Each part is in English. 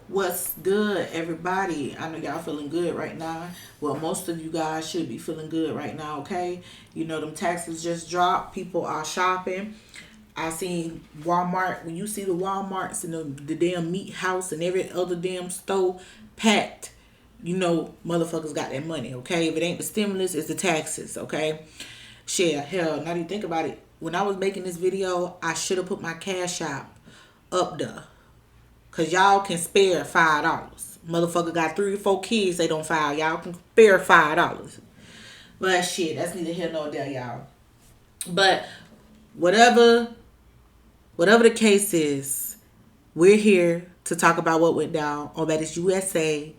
What's good, everybody? I know y'all feeling good right now. Well, most of you guys should be feeling good right now, okay? You know, them taxes just dropped. People are shopping. I seen Walmart. When you see the Walmarts and the damn meat house and every other damn store packed, you know, motherfuckers got that money, okay? If it ain't the stimulus, it's the taxes, okay? Shit, hell, now that you think about it, when I was making this video, I should have put my cash app up there. Cause y'all can spare $5. Motherfucker got 3 or 4 kids, they don't file. Y'all can spare $5. But shit, that's neither here nor there, y'all. But whatever whatever the case is, we're here to talk about what went down on Baddies USA.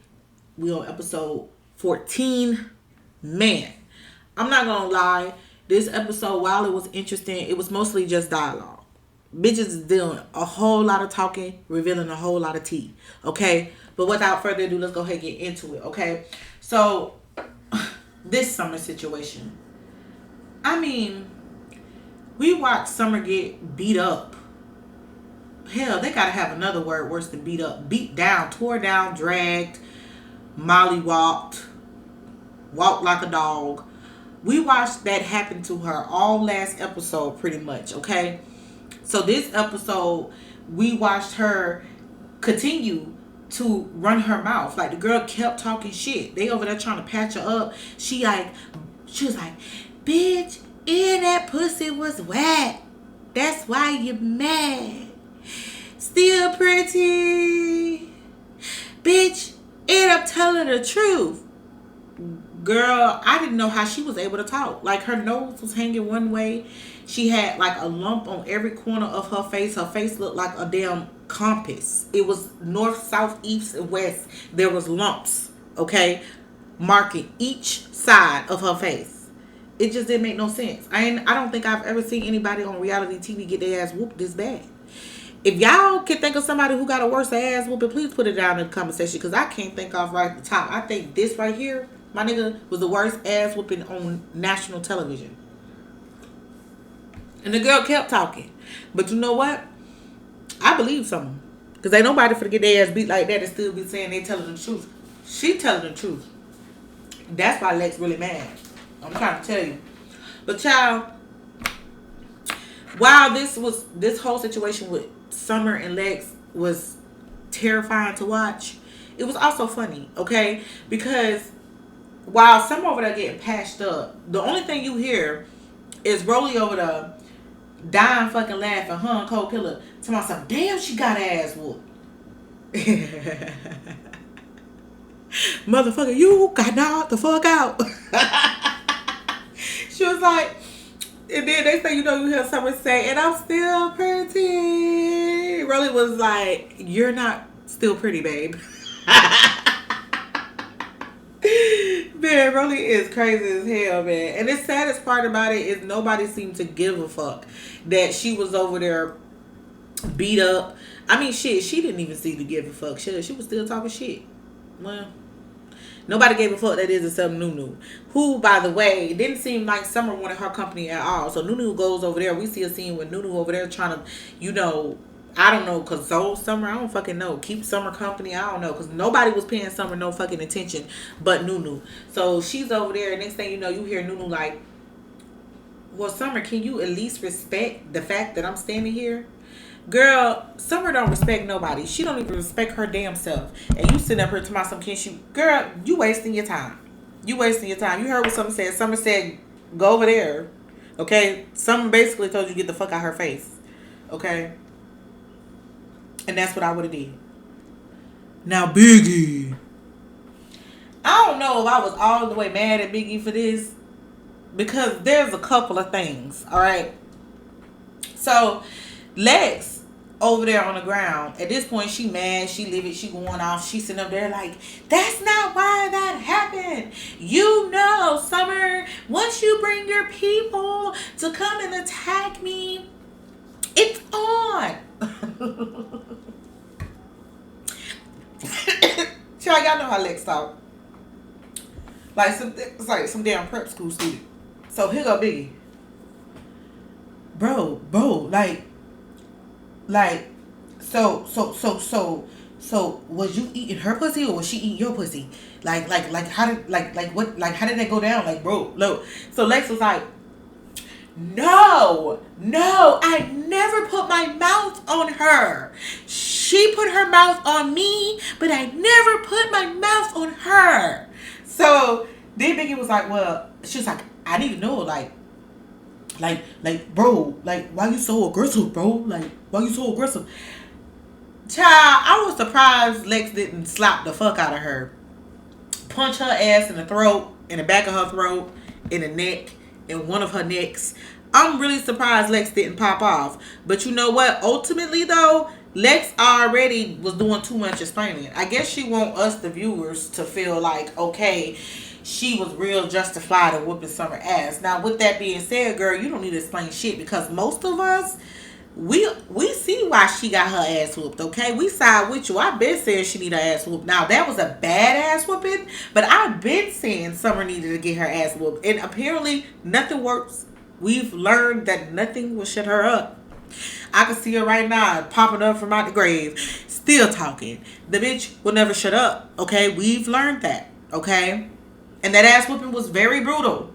We on episode 14. Man, I'm not gonna lie. This episode, while it was interesting, it was mostly just dialogue. Bitches is doing a whole lot of talking, revealing a whole lot of tea. Okay? But without further ado, let's go ahead and get into it. Okay? So, this Summer situation. I mean, we watched Summer get beat up. Hell, they gotta have another word worse than beat up. Beat down, tore down, dragged, molly walked like a dog. We watched that happen to her all last episode pretty much, okay? So this episode, we watched her continue to run her mouth. Like the girl kept talking shit. They over there trying to patch her up. She was like, bitch, and that pussy was wet. That's why you mad. Still pretty. Bitch, end up telling the truth. Girl, I didn't know how she was able to talk. Like her nose was hanging one way. She had like a lump on every corner of her face. Her face looked like a damn compass. It was north, south, east, and west. There was lumps, okay, marking each side of her face. It just didn't make no sense. I don't think I've ever seen anybody on reality TV get their ass whooped this bad. If y'all can think of somebody who got a worse ass whooping, please put it down in the comment section because I can't think of right at the top. I think this right here, my nigga, was the worst ass whooping on national television. And the girl kept talking. But you know what? I believe something. Because ain't nobody for to get their ass beat like that and still be saying they telling the truth. She telling the truth. That's why Lex really mad. I'm trying to tell you. But child, while this whole situation with Summer and Lex was terrifying to watch, it was also funny, okay? Because while Summer over there getting patched up, the only thing you hear is Rolly over there dying fucking laughing, huh, and Cold Killer to myself, damn, she got ass whooped. Motherfucker, you got knocked the fuck out. She was like, and then they say, you know, you hear Summer say, and I'm still pretty. Rolly was like, you're not still pretty, babe. Man, Rolly is crazy as hell, man. And the saddest part about it is nobody seemed to give a fuck that she was over there beat up. I mean, shit, she didn't even see to give a fuck. Shit, she was still talking shit. Well, nobody gave a fuck that is except Nunu. Who, by the way, didn't seem like Summer wanted her company at all. So Nunu goes over there. We see a scene with Nunu over there trying to, you know, I don't know, console Summer. I don't fucking know. Keep Summer company. I don't know. Because nobody was paying Summer no fucking attention but Nunu. So she's over there. Next thing you know, you hear Nunu like, well, Summer, can you at least respect the fact that I'm standing here? Girl, Summer don't respect nobody. She don't even respect her damn self. And you sitting up here to my some can she, girl, you wasting your time. You wasting your time. You heard what Summer said. Summer said, go over there. Okay? Summer basically told you to get the fuck out her face. Okay? And that's what I would have did. Now, Biggie. I don't know if I was all the way mad at Biggie for this. Because there's a couple of things. Alright? So, Lex over there on the ground. At this point, she mad. She livid. She going off. She sitting up there like, that's not why that happened. You know, Summer, once you bring your people to come and attack me, it's on. Y'all know how Lex talk. Like it's like some damn prep school student. So here go Biggie. Bro, like so So was you eating her pussy or was she eating your pussy? Like how did what how did that go down? Like, bro, look. So Lex was like, no, I never put my mouth on her. She put her mouth on me, but I never put my mouth on her. So then Biggie was like, well, she was like, I need to know, bro, like, why you so aggressive, bro? Like, why you so aggressive? Child, I was surprised Lex didn't slap the fuck out of her. Punch her ass in the throat, in the back of her throat, in the neck, in one of her necks. I'm really surprised Lex didn't pop off. But you know what? Ultimately, though, Lex already was doing too much explaining. I guess she want us, the viewers, to feel like, okay, she was real justified in whooping Summer ass. Now, with that being said, girl, you don't need to explain shit because most of us, we see why she got her ass whooped, okay? We side with you. I've been saying she need her ass whooped. Now, that was a bad ass whooping, but I've been saying Summer needed to get her ass whooped. And apparently, nothing works. We've learned that nothing will shut her up. I can see her right now popping up from out the grave, still talking. The bitch will never shut up, okay? We've learned that, okay? And that ass whooping was very brutal.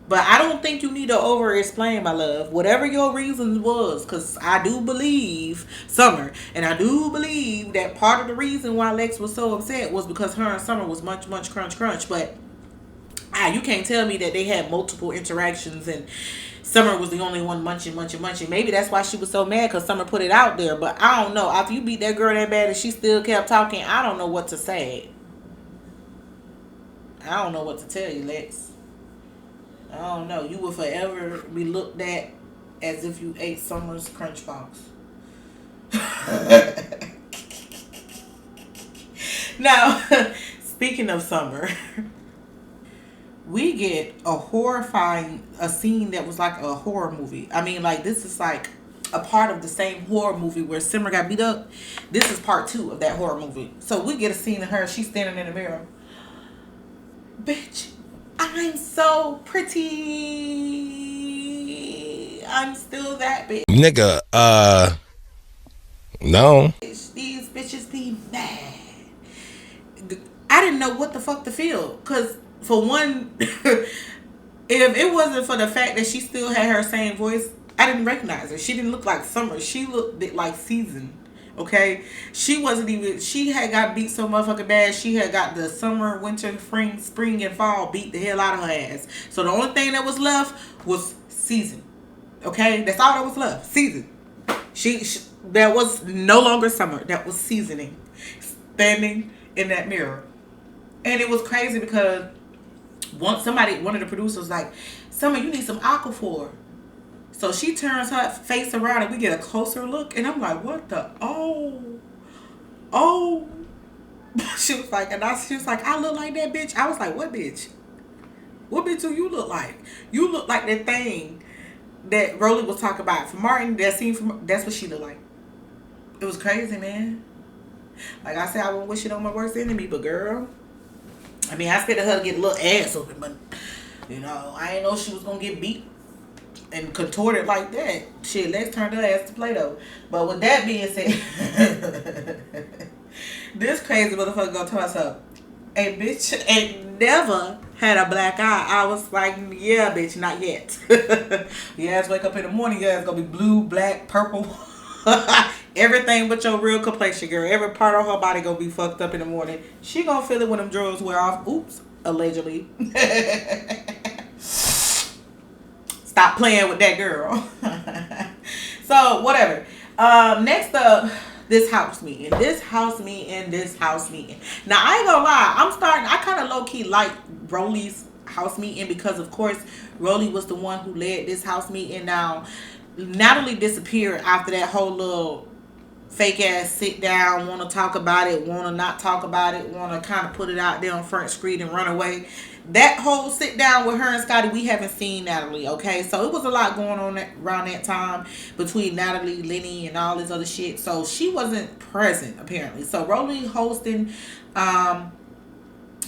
But I don't think you need to over explain, my love. Whatever your reasons was, because I do believe Summer, and I do believe that part of the reason why Lex was so upset was because her and Summer was much crunch. But you can't tell me that they had multiple interactions and Summer was the only one munching. Maybe that's why she was so mad because Summer put it out there. But I don't know. After you beat that girl that bad and she still kept talking, I don't know what to say. I don't know what to tell you, Lex. I don't know. You will forever be looked at as if you ate Summer's Crunch Box. Now, speaking of Summer, we get a scene that was like a horror movie. I mean, like, this is like a part of the same horror movie where Summer got beat up. This is part 2 of that horror movie. So we get a scene of her. She's standing in the mirror. Bitch, I'm so pretty. I'm still that bitch. Nigga, no. These bitches be mad. I didn't know what the fuck to feel. Because, for one, if it wasn't for the fact that she still had her same voice, I didn't recognize her. She didn't look like Summer. She looked like Season. Okay? She had got beat so motherfucking bad. She had got the summer, winter, spring, and fall beat the hell out of her ass. So the only thing that was left was Season. Okay? That's all that was left. Season. She that was no longer Summer. That was Seasoning. Standing in that mirror. And it was crazy because one of the producers was like, Summer, you need some Aquaphor. So she turns her face around and we get a closer look. And I'm like, what the? Oh. She was like, I look like that bitch. I was like, what bitch? What bitch do you look like? You look like that thing that Rolly was talking about. From Martin, that's what she looked like. It was crazy, man. Like I said, I wouldn't wish it on my worst enemy, but girl, I mean, I expected her to get a little ass open, but, you know, I didn't know she was going to get beat and contorted like that. Shit, Lex turned her ass to Play-Doh. But with that being said, this crazy motherfucker gonna tell herself, a bitch ain't never had a black eye. I was like, yeah, bitch, not yet. Your ass wake up in the morning, your ass gonna be blue, black, purple. Everything but your real complexion, girl. Every part of her body gonna be fucked up in the morning. She gonna feel it when them drugs wear off. Oops, allegedly. Stop playing with that girl. So, whatever. Next up, this house meeting. Now, I ain't gonna lie. I kind of low-key like Rolly's house meeting because, of course, Rolly was the one who led this house meeting. Now, Natalie disappeared after that whole little fake ass sit down, want to talk about it, want to not talk about it, want to kind of put it out there on Front Street and run away. That whole sit down with her and Scotty, we haven't seen Natalie, okay? So it was a lot going on around that time between Natalie, Lenny, and all this other shit. So she wasn't present, apparently. So Rolly hosting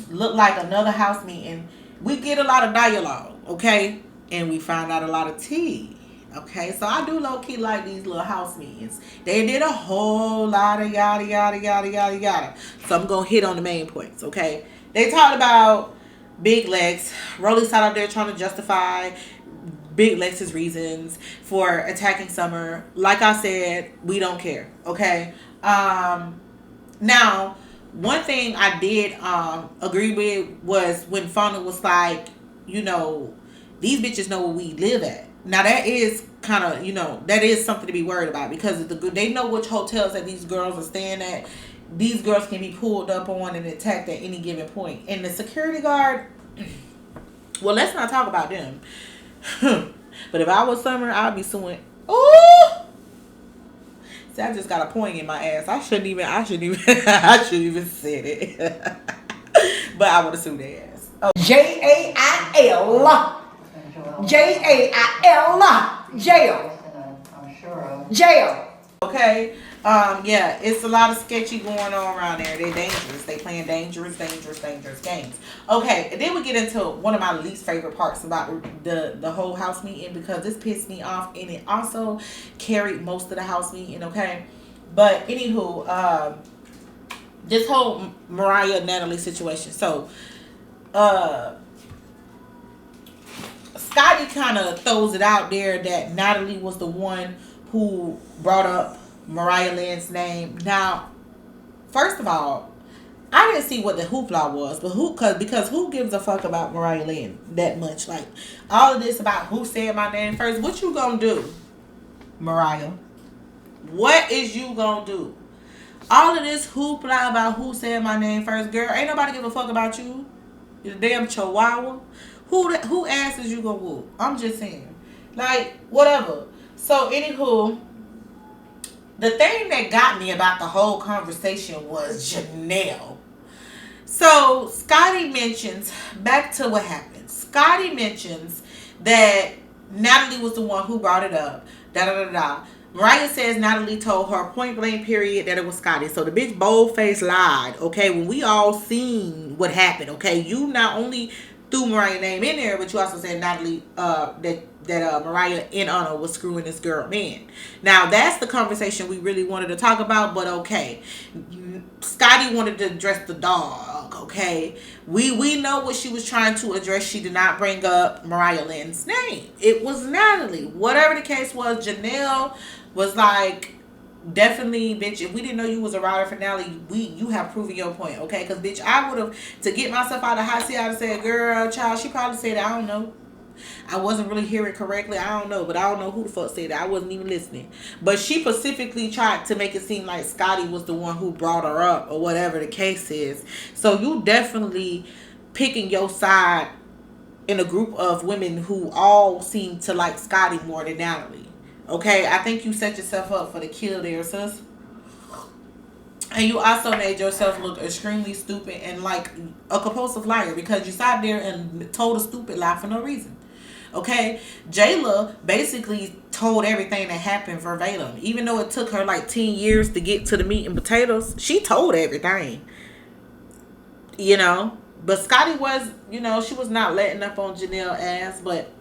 looked like another house meeting. We get a lot of dialogue, okay? And we find out a lot of tea. Okay, so I do low key like these little house meetings. They did a whole lot of yada yada yada yada yada. So I'm gonna hit on the main points. Okay, they talked about Big Lex. Rolly sat up there trying to justify Big Lex's reasons for attacking Summer. Like I said, we don't care. Okay. Now, one thing I did agree with was when Fauna was like, you know, these bitches know where we live at. Now that is kind of, you know, that is something to be worried about because they know which hotels that these girls are staying at. These girls can be pulled up on and attacked at any given point. And the security guard, well, let's not talk about them. But if I was Summer, I'd be suing. Ooh! See, I just got a point in my ass. I shouldn't even said it. But I would have sued their ass. Oh. Jail. Jail. Jail. I'm sure of. Jail. Okay. Yeah, it's a lot of sketchy going on around there. They're dangerous. They playing dangerous games. Okay, and then we get into one of my least favorite parts about the whole house meeting because this pissed me off and it also carried most of the house meeting, okay? But anywho, this whole Mariah Natalie situation. So Scotty kind of throws it out there that Natalie was the one who brought up Mariah Lynn's name. Now, first of all, I didn't see what the hoopla was, but because who gives a fuck about Mariah Lynn that much? Like, all of this about who said my name first. What you gonna do, Mariah? What is you gonna do? All of this hoopla about who said my name first, girl. Ain't nobody give a fuck about you. You damn chihuahua. Who ass is you gonna whoop? I'm just saying. Like, whatever. So, anywho, the thing that got me about the whole conversation was Janelle. So, Scotty mentions, back to what happened. Scotty mentions that Natalie was the one who brought it up. Da-da-da-da. Mariah says Natalie told her point blank period that it was Scotty. So the bitch bold-faced lied, okay? When we all seen what happened, okay? You not only threw Mariah's name in there, but you also said Natalie, that Mariah in honor was screwing this girl man. Now that's the conversation we really wanted to talk about, but okay. Scotty wanted to address the dog, okay? We know what she was trying to address. She did not bring up Mariah Lynn's name. It was Natalie. Whatever the case was, Janelle was like, definitely, bitch, if we didn't know you was a rider for Natalie, you have proven your point, okay? Because, bitch, I would have, to get myself out of the hot seat, I would have said, girl, child, she probably said, I don't know. I wasn't really hearing correctly. I don't know. But I don't know who the fuck said that. I wasn't even listening. But she specifically tried to make it seem like Scotty was the one who brought her up or whatever the case is. So you definitely picking your side in a group of women who all seem to like Scotty more than Natalie. Okay? I think you set yourself up for the kill there, sis. And you also made yourself look extremely stupid and like a compulsive liar because you sat there and told a stupid lie for no reason. Okay? Jayla basically told everything that happened verbatim. Even though it took her like 10 years to get to the meat and potatoes, she told everything. You know? But Scotty was, you know, she was not letting up on Janelle ass, but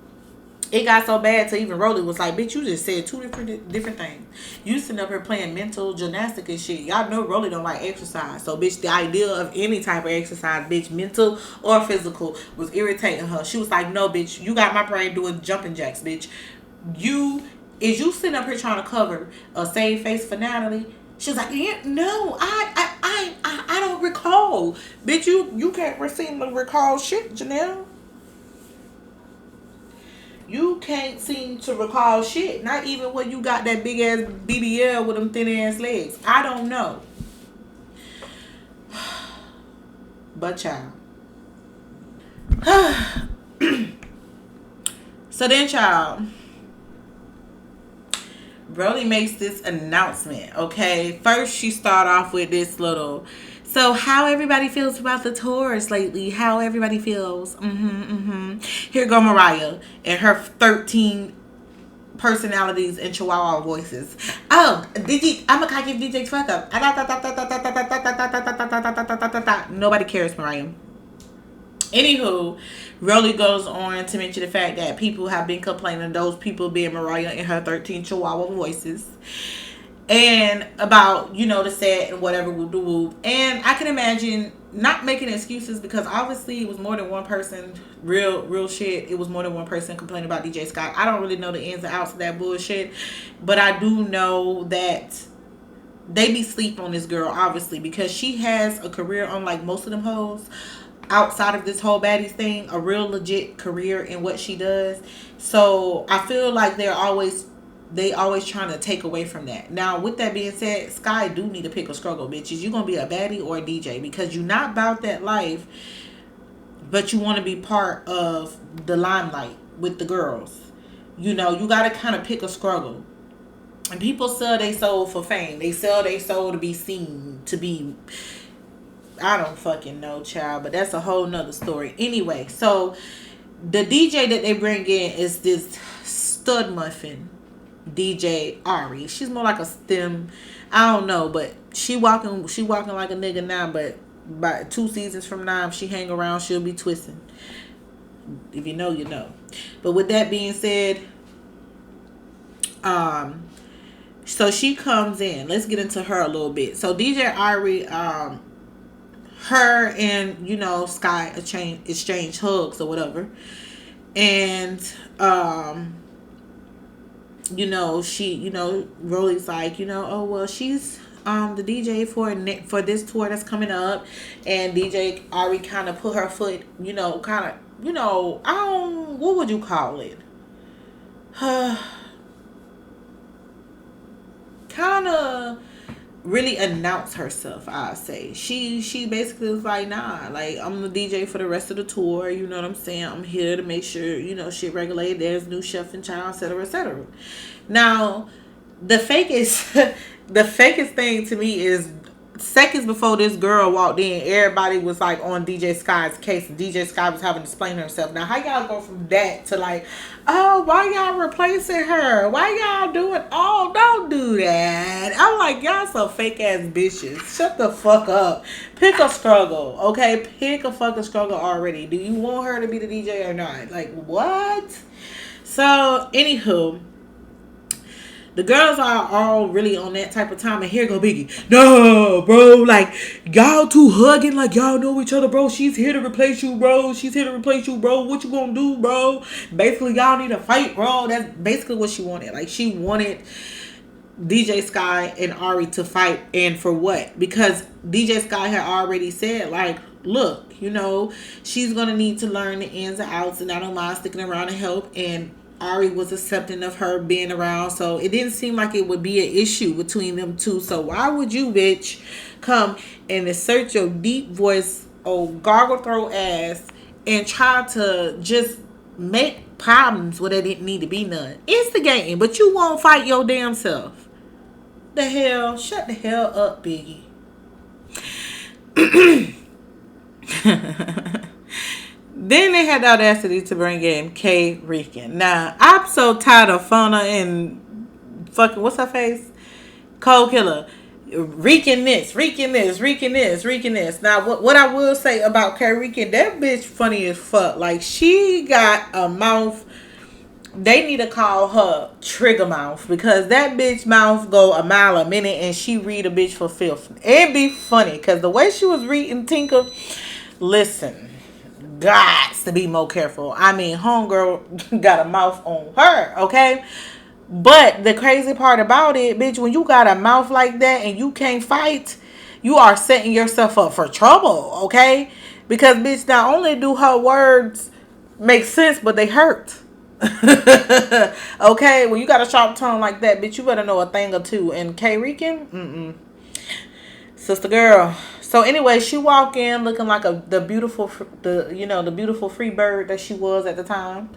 it got so bad to even Rolly was like, bitch, you just said two different things. You sitting up here playing mental gymnastics and shit. Y'all know Rolly don't like exercise. So, bitch, the idea of any type of exercise, bitch, mental or physical, was irritating her. She was like, no, bitch, you got my brain doing jumping jacks, bitch. You sitting up here trying to cover a save face for Natalie? She was like, yeah, no, I don't recall. Bitch, you can't seem to recall shit, Janelle. You can't seem to recall shit. Not even when you got that big ass BBL with them thin ass legs. I don't know. But child. So then, child, Brody makes this announcement, okay? First, she start off with this little, so how everybody feels about the tours lately, how everybody feels. Here go Mariah and her 13 personalities and chihuahua voices. Oh, DJ, I'm gonna give DJ fuck up. Nobody cares, Mariah. Anywho, Rolly goes on to mention the fact that people have been complaining, those people being Mariah and her 13 Chihuahua voices, and about, the set and whatever will do. And I can imagine not making excuses, because obviously it was more than one person. Real shit, it was more than one person complaining about DJ Scott. I don't really know the ins and outs of that bullshit, but I do know that they be sleep on this girl, obviously, because she has a career unlike most of them hoes outside of this whole Baddies thing, a real legit career in what she does. So I feel like they always trying to take away from that. Now, with that being said, Sky do need to pick a struggle, bitches. You gonna be a baddie or a DJ, because you not about that life, but you want to be part of the limelight with the girls. You gotta kind of pick a struggle. And people sell their soul for fame. They sell their soul to be seen, to be, I don't fucking know, child, but that's a whole nother story. Anyway, so the DJ that they bring in is this stud muffin DJ Ari. She's more like a STEM. I don't know, but she walking like a nigga now, but by 2 seasons from now, if she hang around, she'll be twisting. If you know, you know. But with that being said, so she comes in. Let's get into her a little bit. So DJ Ari, her and Sky exchange hugs or whatever, and she Rolly's like, oh well, she's the DJ for this tour that's coming up, and DJ Ari kind of put her foot, I don't, what would you call it? Kind of really announce herself, I say. She basically was like, nah, like, I'm the DJ for the rest of the tour, you know what I'm saying? I'm here to make sure, shit regulated, there's new chef and child, etc., etc. Now, the fakest thing to me is, seconds before this girl walked in, everybody was like on DJ Sky's case. DJ Sky was having to explain herself. Now, how y'all go from that to like, oh, why y'all replacing her? Why y'all doing? Oh, don't do that. I'm like, y'all some fake ass bitches. Shut the fuck up. Pick a struggle, okay? Pick a fucking struggle already. Do you want her to be the DJ or not? Like, what? So, anywho, the girls are all really on that type of time, and here go Biggie. No, bro, like, y'all two hugging like y'all know each other, bro. She's here to replace you, bro. She's here to replace you, bro. What you gonna do, bro? Basically, y'all need to fight, bro. That's basically what she wanted. Like, she wanted DJ Sky and Ari to fight, and for what? Because DJ Sky had already said, like, look, she's gonna need to learn the ins and outs, and I don't mind sticking around to help, and Ari was accepting of her being around, so it didn't seem like it would be an issue between them two. So why would you, bitch, come and insert your deep voice, gargle throat ass, and try to just make problems where there didn't need to be none? It's the game, but you won't fight your damn self. The hell? Shut the hell up, Biggie. Then they had the audacity to bring in Kayrican. Now, I'm so tired of Fauna and fucking, what's her face? Cold Killer. Reeking this. Now, what I will say about Kayrican, that bitch funny as fuck. Like, she got a mouth. They need to call her Trigger Mouth, because that bitch mouth go a mile a minute and she read a bitch for filth. It'd be funny, because the way she was reading Tinker, listen, gots to be more careful. I mean, homegirl got a mouth on her, okay? But the crazy part about it, bitch, when you got a mouth like that and you can't fight, you are setting yourself up for trouble, okay? Because, bitch, not only do her words make sense, but they hurt. Okay? When you got a sharp tongue like that, bitch, you better know a thing or two. And Kayrican, sister girl. So anyway, she walked in looking like the beautiful free bird that she was at the time.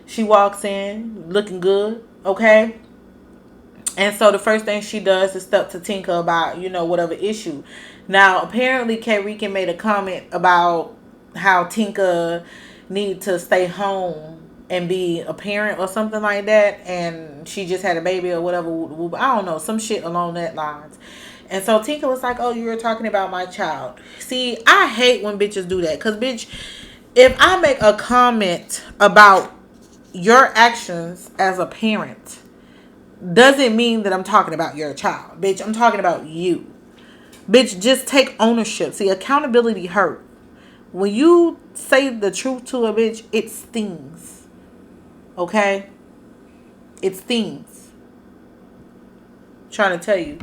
She walks in looking good, okay? And so the first thing she does is step to Tinker about, whatever issue. Now, apparently Kayrican made a comment about how Tinker need to stay home and be a parent or something like that, and she just had a baby or whatever. I don't know, some shit along that lines. And so Tinker was like, oh, you were talking about my child. See, I hate when bitches do that. Because, bitch, if I make a comment about your actions as a parent, doesn't mean that I'm talking about your child. Bitch, I'm talking about you. Bitch, just take ownership. See, accountability hurt. When you say the truth to a bitch, it stings. Okay? It stings. I'm trying to tell you.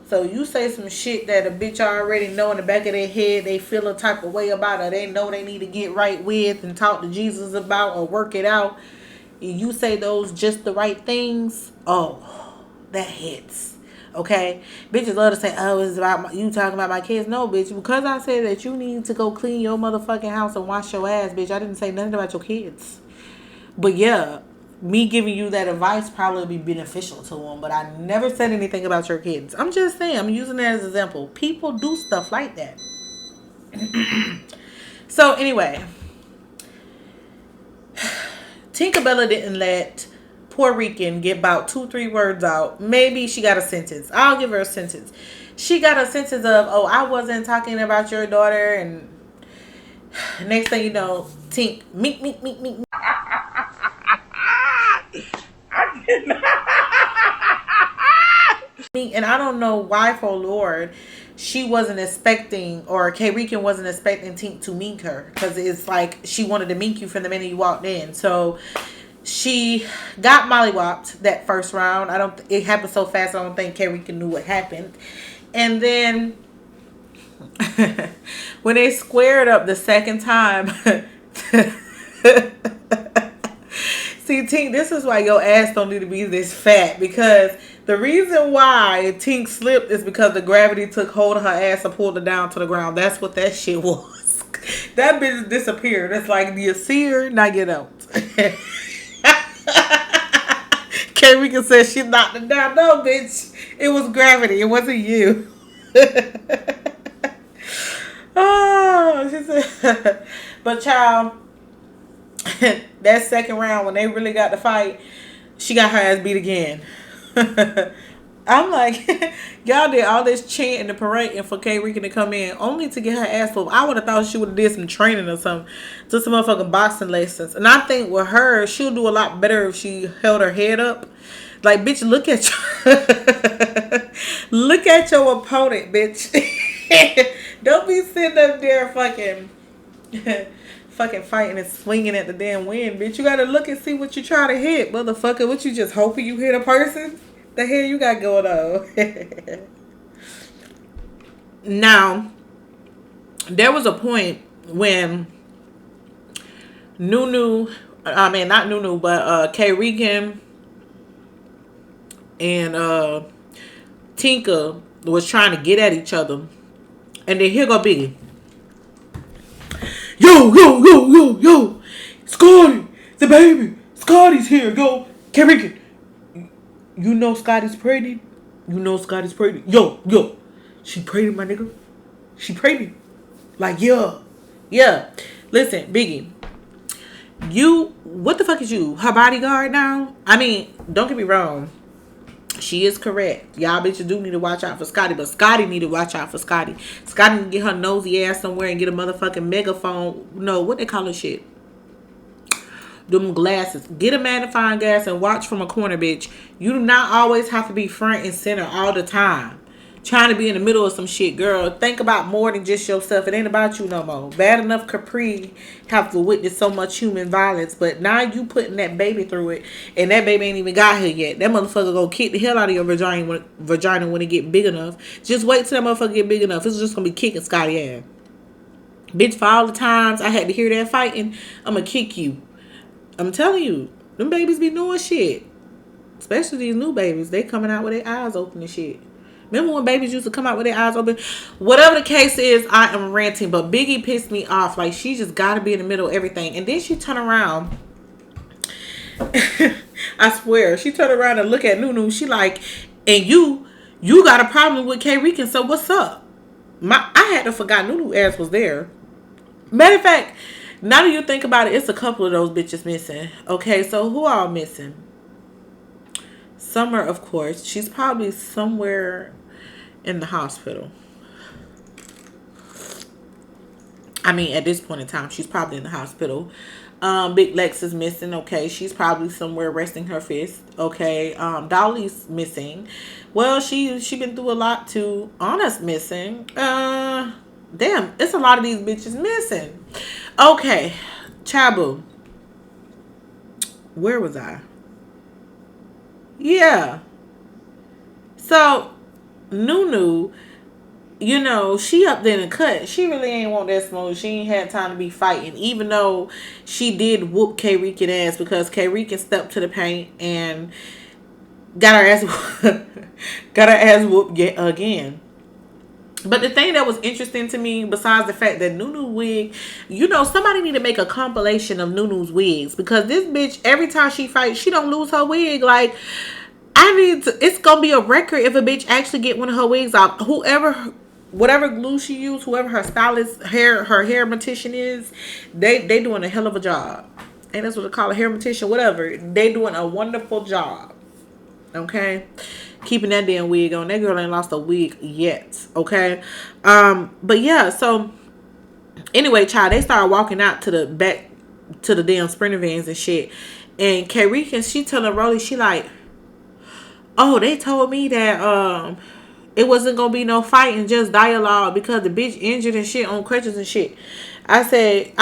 So you say some shit that a bitch already know in the back of their head, they feel a type of way about, or they know they need to get right with and talk to Jesus about or work it out. And you say those just the right things. Oh, that hits. Okay? Bitches love to say, oh, it's about you talking about my kids. No, bitch. Because I said that you need to go clean your motherfucking house and wash your ass, bitch. I didn't say nothing about your kids. But yeah, me giving you that advice probably be beneficial to them. But I never said anything about your kids. I'm just saying. I'm using that as an example. People do stuff like that. So anyway, Tinkerbella didn't let Kayrican get about 2-3 words out. Maybe she got a sentence. I'll give her a sentence. She got a sentence of, oh, I wasn't talking about your daughter. And next thing you know, Tink, meek. And I don't know why, for Lord, she wasn't expecting, or Kayrican wasn't expecting Tink to mink her. Because it's like she wanted to mink you from the minute you walked in. So she got mollywopped that first round. It happened so fast I don't think Kayrican knew what happened. And then when they squared up the second time, see, Tink, this is why your ass don't need to be this fat. Because the reason why Tink slipped is because the gravity took hold of her ass and pulled her down to the ground. That's what that shit was. That bitch disappeared. It's like, do you see her? Now you don't. Kayrican said she knocked it down. No, bitch. It was gravity. It wasn't you. Oh, she said. But child, that second round when they really got to fight, she got her ass beat again. I'm like, y'all did all this chanting and parading for Kayrican to come in only to get her ass whooped. I would have thought she would have did some training or something, just some motherfucking boxing lessons. And I think with her, she'll do a lot better if she held her head up. Like, bitch, look at you. Look at your opponent, bitch. Don't be sitting up there fucking fighting and swinging at the damn wind, bitch. You gotta look and see what you try to hit, motherfucker. What, you just hoping you hit a person? The hell you got going on? Now, there was a point when Kayrican and Tinka was trying to get at each other. And then here go Biggie. Yo. Scotty, the baby. Scotty's here. Go. Kayrican. You know Scotty's pregnant? Yo. She pregnant, my nigga. She pregnant. Like, yeah. Listen, Biggie. What the fuck is you? Her bodyguard now? I mean, don't get me wrong. She is correct. Y'all bitches do need to watch out for Scotty, but Scotty need to watch out for Scotty. Scotty need to get her nosy ass somewhere and get a motherfucking megaphone. No, what they call this shit? Them glasses. Get a magnifying glass and watch from a corner, bitch. You do not always have to be front and center all the time. Trying to be in the middle of some shit, girl. Think about more than just yourself. It ain't about you no more. Bad enough Capri have to witness so much human violence, but now you putting that baby through it, and that baby ain't even got here yet. That motherfucker gonna kick the hell out of your vagina when it get big enough. Just wait till that motherfucker get big enough. It's just gonna be kicking Scotty ass. Bitch, for all the times I had to hear that fighting, I'm gonna kick you. I'm telling you, them babies be doing shit. Especially these new babies. They coming out with their eyes open and shit. Remember when babies used to come out with their eyes open? Whatever the case is, I am ranting. But Biggie pissed me off. Like, she just got to be in the middle of everything. And then she turned around. I swear. She turned around and look at Nunu. She like, and you got a problem with Kayrican, so what's up? I had to forgot Nunu ass was there. Matter of fact, now that you think about it, it's a couple of those bitches missing. Okay, so who all missing? Summer, of course. She's probably somewhere in the hospital. I mean, at this point in time, she's probably in the hospital. Big Lex is missing. Okay, she's probably somewhere resting her fist. Okay, Dolly's missing. Well, she been through a lot too. Anna's missing. Damn, it's a lot of these bitches missing. Okay, Chabu. Where was I? Yeah. So, Nunu, she up there in the cut. She really ain't want that smoke. She ain't had time to be fighting. Even though she did whoop Kayrican ass because Kayrican stepped to the paint and got her ass got her ass whooped again. But the thing that was interesting to me, besides the fact that Nunu wig, somebody need to make a compilation of Nunu's wigs because this bitch, every time she fights, she don't lose her wig. Like, it's gonna be a record if a bitch actually get one of her wigs off. Whatever glue she used, whoever her stylist, her hair mortician is, they doing a hell of a job. And that's what they call a hair mortician, whatever. They doing a wonderful job. Okay, keeping that damn wig on. That girl ain't lost a wig yet. Okay, but yeah. So anyway, child, they started walking out to the back to the damn sprinter vans and shit. And Kayrican, she telling Rolly, she like, oh, they told me that it wasn't gonna be no fighting, just dialogue because the bitch injured and shit on crutches and shit. I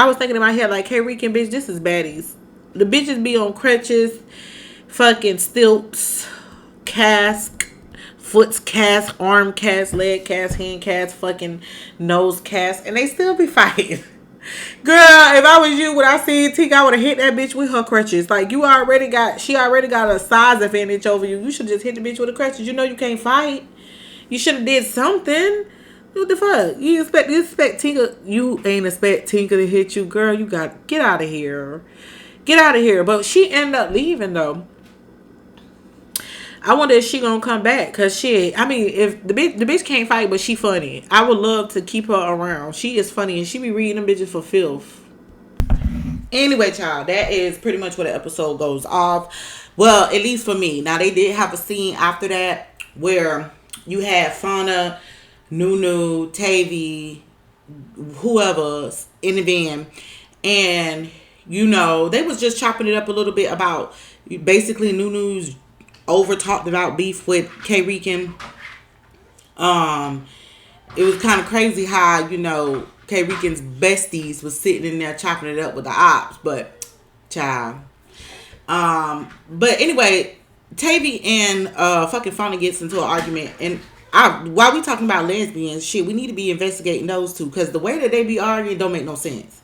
was thinking in my head like, Kayrican, bitch, this is Baddies. The bitches be on crutches, fucking stilts, cast, foot's cast, arm cast, leg cast, hand cast, fucking nose cast, and they still be fighting. Girl, if I was you, when I seen Tika, I would have hit that bitch with her crutches. Like, she already got a size advantage over you. You should just hit the bitch with the crutches. You know you can't fight. You should have did something. What the fuck? You expect Tinker? You ain't expect Tinker to hit you, girl. You got get out of here. Get out of here. But she ended up leaving though. I wonder if she gonna come back, cause shit. I mean, if the bitch can't fight, but she funny. I would love to keep her around. She is funny, and she be reading them bitches for filth. Anyway, child, that is pretty much where the episode goes off. Well, at least for me. Now they did have a scene after that where you had Fauna, Nunu, Tavy, whoever in the van, and they was just chopping it up a little bit about basically Nunu's over talked about beef with Kayrican. It was kind of crazy how Kayrican's besties was sitting in there chopping it up with the ops, but child. But anyway, Tavy and fucking Fauna gets into an argument, and while we talking about lesbians, shit, we need to be investigating those two because the way that they be arguing don't make no sense.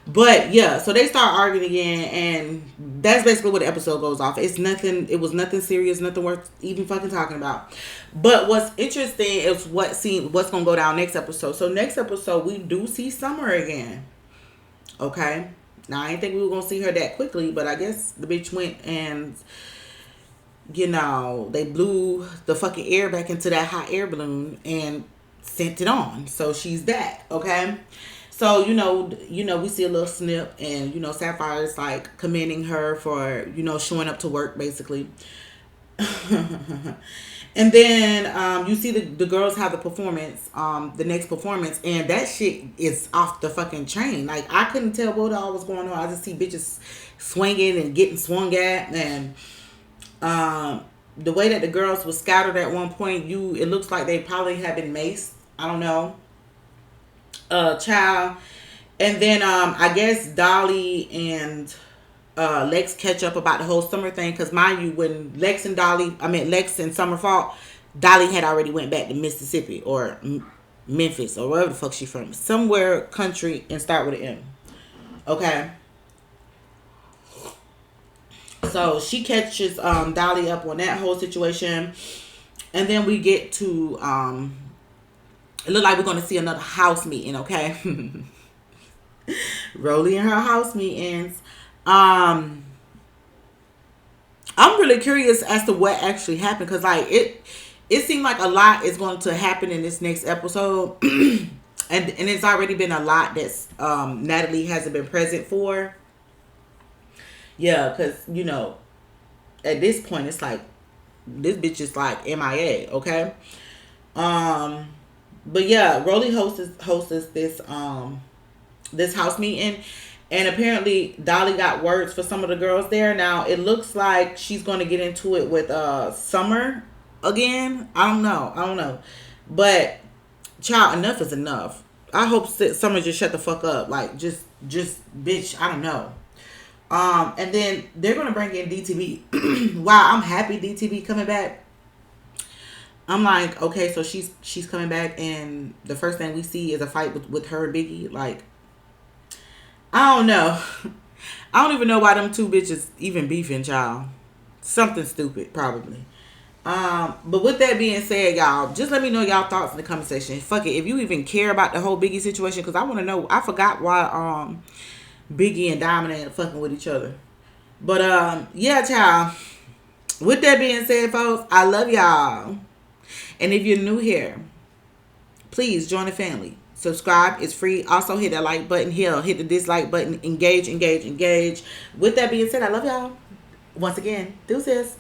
But yeah, so they start arguing again, and that's basically what the episode goes off. It was nothing serious, nothing worth even fucking talking about. But what's interesting is what's gonna go down next episode. So next episode we do see Summer again. Okay. Now I didn't think we were gonna see her that quickly, but I guess the bitch went and they blew the fucking air back into that hot air balloon and sent it on. So she's back, okay? So, we see a little snip and, Sapphire's like commending her for, showing up to work basically. And then you see the girls have the performance, the next performance, and that shit is off the fucking chain. Like, I couldn't tell what all was going on. I just see bitches swinging and getting swung at, and the way that the girls were scattered at one point, it looks like they probably have been maced. I don't know. Child. And then I guess Dolly and Lex catch up about the whole Summer thing, because mind you, when Lex and Summer fought, Dolly had already went back to Mississippi or Memphis or wherever the fuck she from, somewhere country and start with an M. Okay. So she catches Dolly up on that whole situation, and then we get to it look like we're gonna see another house meeting. Okay. Rolly and her house meetings. I'm really curious as to what actually happened, because like it seemed like a lot is going to happen in this next episode. and it's already been a lot that's Natalie hasn't been present for. Yeah, because at this point it's like this bitch is like MIA, okay? But yeah, Rolly hosts this this house meeting, and apparently Dolly got words for some of the girls there. Now it looks like she's going to get into it with Summer again. I don't know, but child, enough is enough. I hope Summer just shut the fuck up. Like, just bitch. I don't know. And then they're gonna bring in DTV. Wow, I'm happy DTV coming back. I'm like, okay, so she's coming back, and the first thing we see is a fight with her and Biggie. Like, I don't know. I don't even know why them two bitches even beefing, child. Something stupid, probably. But with that being said, y'all, just let me know y'all thoughts in the comment section. Fuck it, if you even care about the whole Biggie situation, because I want to know. I forgot why Biggie and Diamond ain't fucking with each other. But yeah, child. With that being said, folks, I love y'all. And if you're new here, please join the family. Subscribe. It's free. Also hit that like button here. Hit the dislike button. Engage. With that being said, I love y'all. Once again, deuces.